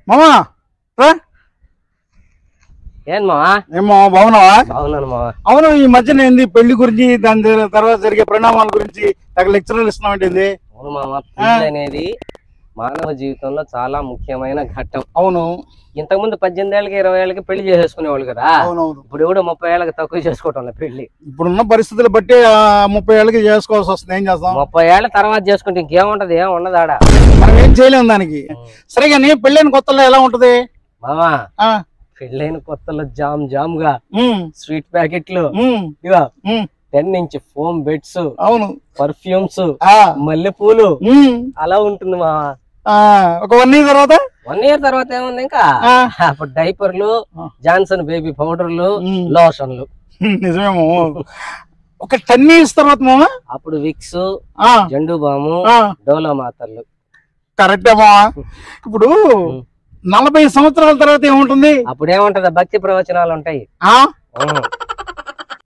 మామా రా. ఏం మావా? ఏమో బాగున్నావా? బాగున్నాను మావా. అవును, ఈ మధ్యన ఏంది పెళ్లి గురించి దాని తర్వాత జరిగే పరిణామాల గురించి లెక్చరర్లు ఇస్తున్నావు? అవును మావా, పెళ్లి అనేది మానవ జీవితంలో చాలా ముఖ్యమైన ఘట్టం. అవును, ఇంతకుముందు 18 ఏళ్ళకి 20 ఏళ్ళకి పెళ్లి చేసేసుకునేవాళ్ళు కదా. అవునవును. ఇప్పుడు ఎవడో 30 ఏళ్ళకి తక్కువ చేసుకోవటం పెళ్లి. ఇప్పుడున్న పరిస్థితులు బట్టి 30 ఏళ్ళకి చేసుకోవాల్సి వస్తుంది. ఏం చేస్తాం? 30 ఏళ్ళ తర్వాత చేసుకుంటే ఇంకేముంటది? ఏం ఉండదు ఆడ. మనం ఏం చేయలేము దానికి. సరే కానీ పెళ్ళైన కొత్తలో ఎలా ఉంటది మామా? పెళ్ళైన కొత్తలో జామ్ జామ్ గా స్వీట్ ప్యాకెట్లు, 10 ఇంచ్ ఫోమ్ బెడ్స్, అవును, పర్ఫ్యూమ్స్, మల్లెపూలు, అలా ఉంటుంది మావా. ఒక 1 year తర్వాత 1 year తర్వాత ఏముంది ఇంకా? అప్పుడు డైపర్లు, జాన్సన్ బేబీ పౌడర్లు, లోషన్లు. నిజమేమో. ఒక 10 years తర్వాత మామా అప్పుడు విక్స్, జండు బాము, డోలో మాతర్లు. కరెక్టే మామా. ఇప్పుడు 40 సంవత్సరాల తర్వాత ఏముంటుంది? అప్పుడు ఏముంటది? భక్తి ప్రవచనాలు ఉంటాయి.